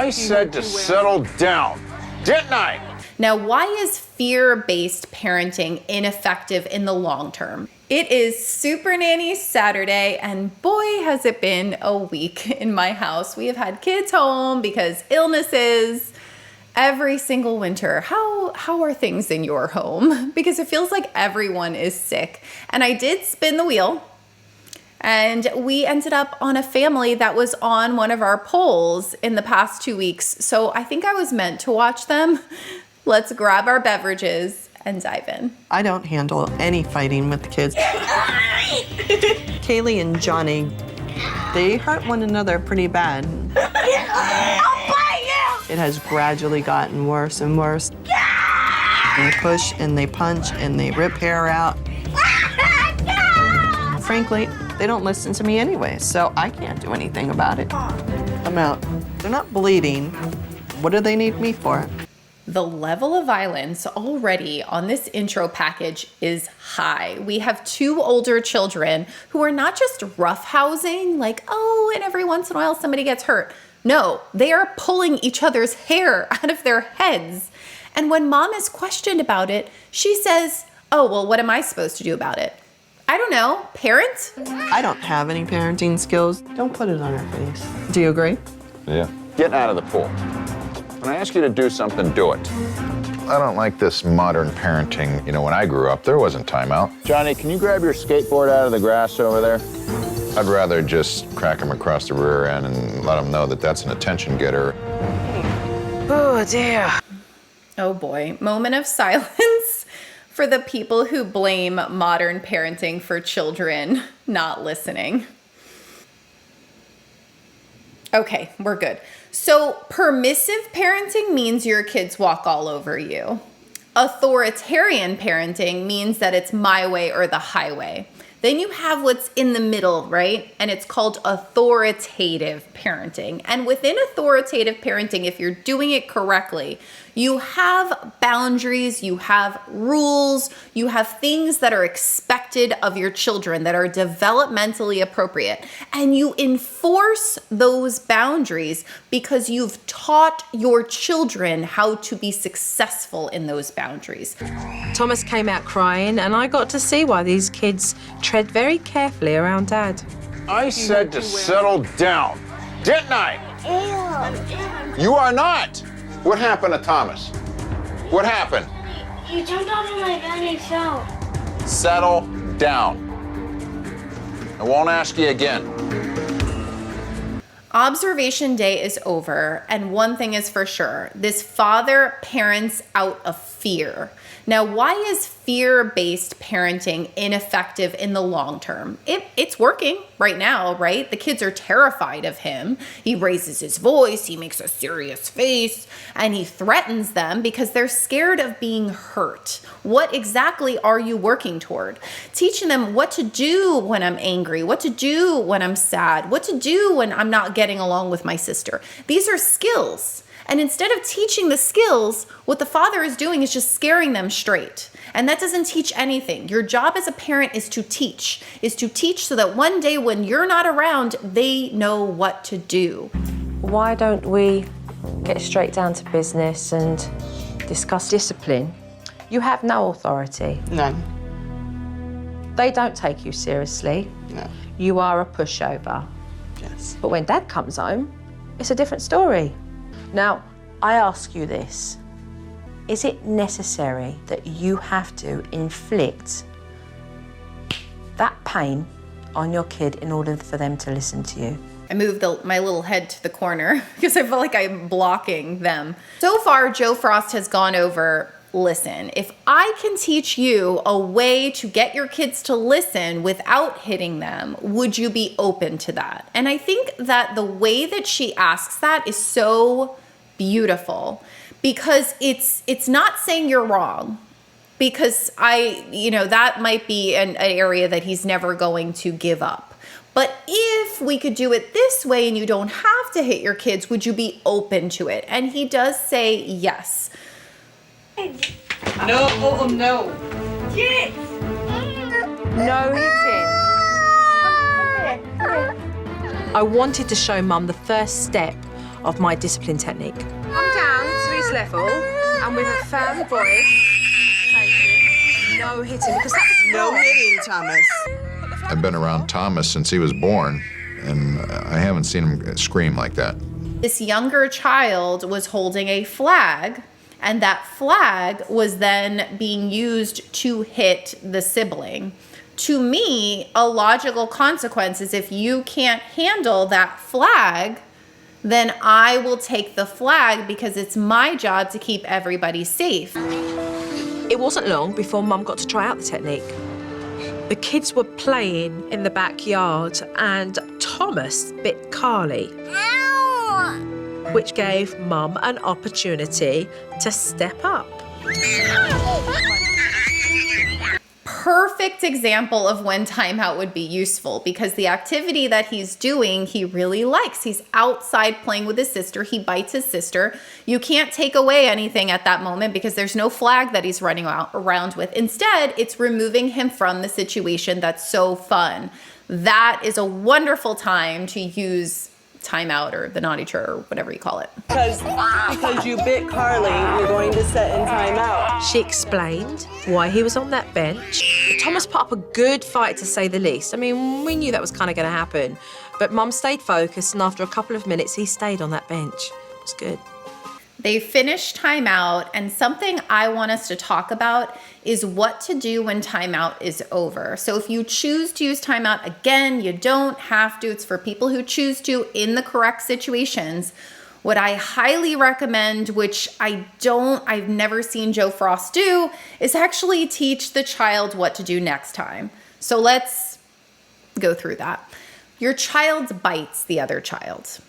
I said to settle down, didn't I? Now, why is fear-based parenting ineffective in the long term? It is Supernanny Saturday, and boy, has it been a week in my house. We have had kids home because illnesses every single winter. How are things in your home? Because it feels like everyone is sick. And I did spin the wheel, and we ended up on a family that was on one of our polls in the past 2 weeks. So I think I was meant to watch them. Let's grab our beverages and dive in. I don't handle any fighting with the kids. Kaylee and Johnny, they hurt one another pretty bad. It has gradually gotten worse and worse. They push and they punch and they rip hair out. Frankly, they don't listen to me anyway, so I can't do anything about it. I'm out. They're not bleeding. What do they need me for? The level of violence already on this intro package is high. We have 2 older children who are not just roughhousing, like, oh, and every once in a while somebody gets hurt. No, they are pulling each other's hair out of their heads. And when mom is questioned about it, she says, oh, well, what am I supposed to do about it? I don't know, parent? I don't have any parenting skills. Don't put it on her face. Do you agree? Yeah. Get out of the pool. When I ask you to do something, do it. I don't like this modern parenting. You know, when I grew up, there wasn't timeout. Johnny, can you grab your skateboard out of the grass over there? I'd rather just crack him across the rear end and let him know that that's an attention getter. Oh, dear. Oh boy, moment of silence for the people who blame modern parenting for children not listening. Okay, we're good. So permissive parenting means your kids walk all over you. Authoritarian parenting means that it's my way or the highway. Then you have what's in the middle, right? And it's called authoritative parenting. And within authoritative parenting, if you're doing it correctly, you have boundaries, you have rules, you have things that are expected of your children that are developmentally appropriate. And you enforce those boundaries because you've taught your children how to be successful in those boundaries. Thomas came out crying, and I got to see why these kids tread very carefully around Dad. I said to settle down, didn't I? You are not. What happened to Thomas? What happened? He jumped onto my bed and fell. Settle down. I won't ask you again. Observation day is over, and one thing is for sure, this father parents out of fear. Now, why is fear-based parenting ineffective in the long term? It's working right now, right? The kids are terrified of him. He raises his voice, he makes a serious face, and he threatens them because they're scared of being hurt. What exactly are you working toward? Teaching them what to do when I'm angry, what to do when I'm sad, what to do when I'm not getting along with my sister. These are skills. And instead of teaching the skills, what the father is doing is just scaring them straight. And that doesn't teach anything. Your job as a parent is to teach so that one day when you're not around, they know what to do. Why don't we get straight down to business and discuss discipline? You have no authority. None. They don't take you seriously. No. You are a pushover. Yes. But when Dad comes home, it's a different story. Now, I ask you this. Is it necessary that you have to inflict that pain on your kid in order for them to listen to you? I moved my little head to the corner because I feel like I'm blocking them. So far, Joe Frost has gone over, listen, if I can teach you a way to get your kids to listen without hitting them, would you be open to that? And I think that the way that she asks that is so beautiful because it's not saying you're wrong. Because that might be an area that he's never going to give up. But if we could do it this way and you don't have to hit your kids, would you be open to it? And he does say yes. No, no. Yes. No hitting. I wanted to show Mum the first step of my discipline technique. Come down to his level and with a firm voice, say no hitting, because that was No hitting, Thomas. I've been around Thomas since he was born, and I haven't seen him scream like that. This younger child was holding a flag, and that flag was then being used to hit the sibling. To me, a logical consequence is if you can't handle that flag, then I will take the flag because it's my job to keep everybody safe. It wasn't long before Mum got to try out the technique. The kids were playing in the backyard and Thomas bit Carly, which gave Mum an opportunity to step up. Perfect example of when timeout would be useful because the activity that he's doing, he really likes. He's outside playing with his sister. He bites his sister. You can't take away anything at that moment because there's no flag that he's running around with. Instead, it's removing him from the situation that's so fun. That is a wonderful time to use timeout or the naughty chair or whatever you call it. Because you bit Carly, you're going to set in timeout. She explained why he was on that bench. Thomas put up a good fight, to say the least. I mean, we knew that was kind of going to happen. But Mum stayed focused, and after a couple of minutes, he stayed on that bench. It was good. They finished timeout, and something I want us to talk about is what to do when timeout is over. So if you choose to use timeout, again, you don't have to. It's for people who choose to in the correct situations. What I highly recommend, which I've never seen Joe Frost do, is actually teach the child what to do next time. So let's go through that. Your child bites the other child.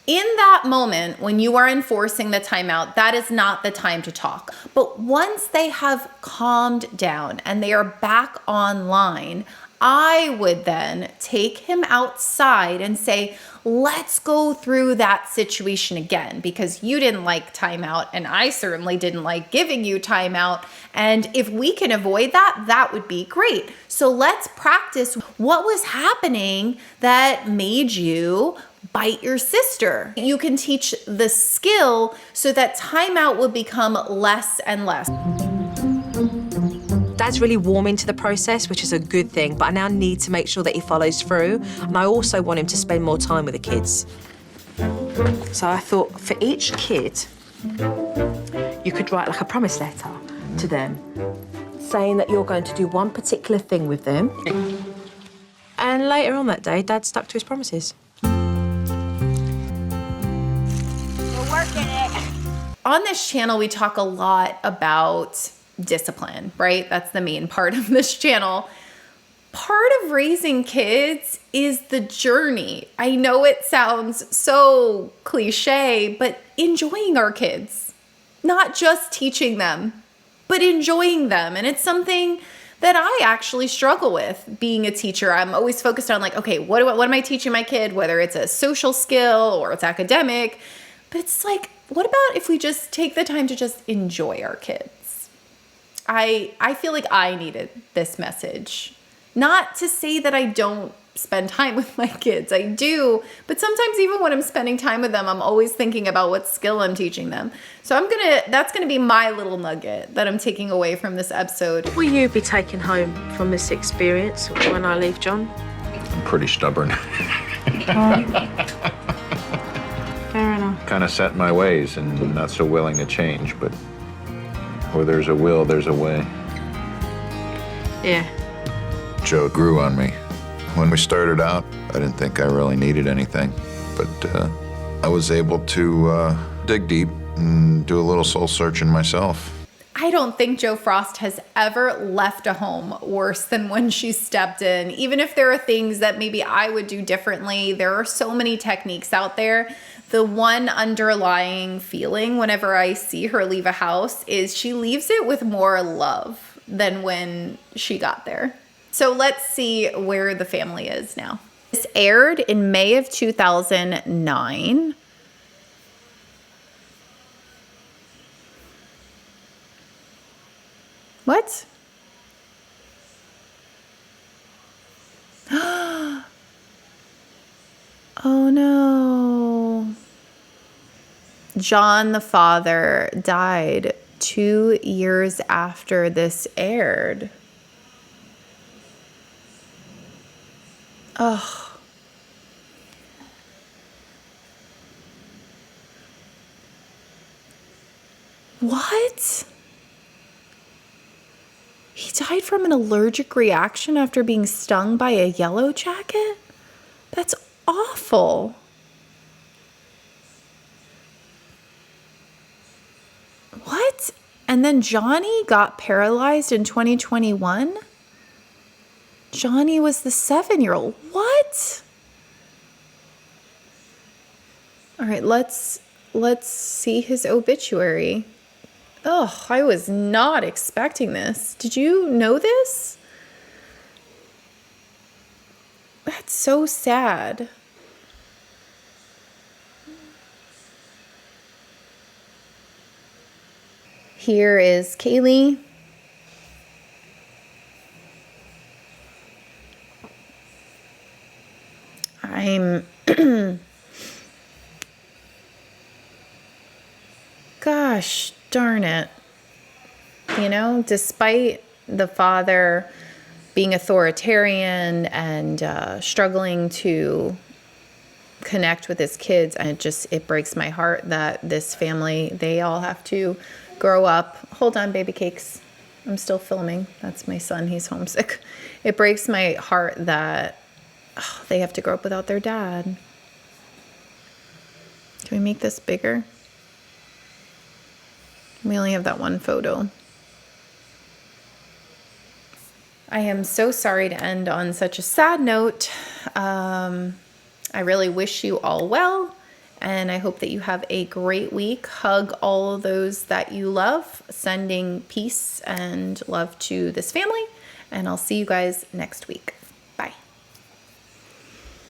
In that moment, when you are enforcing the timeout, that is not the time to talk. But once they have calmed down and they are back online, I would then take him outside and say, let's go through that situation again because you didn't like timeout and I certainly didn't like giving you timeout. And if we can avoid that, that would be great. So let's practice what was happening that made you bite your sister. You can teach the skill so that timeout will become less and less. Dad's really warm into the process, which is a good thing, but I now need to make sure that he follows through. And I also want him to spend more time with the kids. So I thought for each kid, you could write like a promise letter to them, saying that you're going to do one particular thing with them. And later on that day, Dad stuck to his promises. On this channel, we talk a lot about discipline, right? That's the main part of this channel. Part of raising kids is the journey. I know it sounds so cliche, but enjoying our kids, not just teaching them, but enjoying them. And it's something that I actually struggle with being a teacher. I'm always focused on like, okay, what am I teaching my kid? Whether it's a social skill or it's academic, but it's like, what about if we just take the time to just enjoy our kids? I feel like I needed this message. Not to say that I don't spend time with my kids. I do, but sometimes even when I'm spending time with them, I'm always thinking about what skill I'm teaching them. So that's gonna be my little nugget that I'm taking away from this episode. What will you be taking home from this experience when I leave, John? I'm pretty stubborn. Fair enough. Kind of set in my ways and not so willing to change, but where there's a will, there's a way. Yeah. Joe grew on me. When we started out, I didn't think I really needed anything, but I was able to dig deep and do a little soul searching myself. I don't think Joe Frost has ever left a home worse than when she stepped in. Even if there are things that maybe I would do differently, there are so many techniques out there. The one underlying feeling whenever I see her leave a house is she leaves it with more love than when she got there. So let's see where the family is now. This aired in May of 2009. What? Oh no. John, the father, died 2 years after this aired. Oh. What? He died from an allergic reaction after being stung by a yellow jacket? That's awful. What? And then Johnny got paralyzed in 2021? Johnny was the 7-year-old. What? All right, let's see his obituary. Oh, I was not expecting this. Did you know this? That's so sad. Here is Kaylee. Gosh darn it. You know, despite the father being authoritarian and struggling to connect with his kids, and it breaks my heart that this family, they all have to grow up. Hold on, baby cakes. I'm still filming. That's my son. He's homesick. It breaks my heart that they have to grow up without their dad. Can we make this bigger? We only have that one photo. I am so sorry to end on such a sad note. I really wish you all well, and I hope that you have a great week. Hug all of those that you love, sending peace and love to this family, and I'll see you guys next week.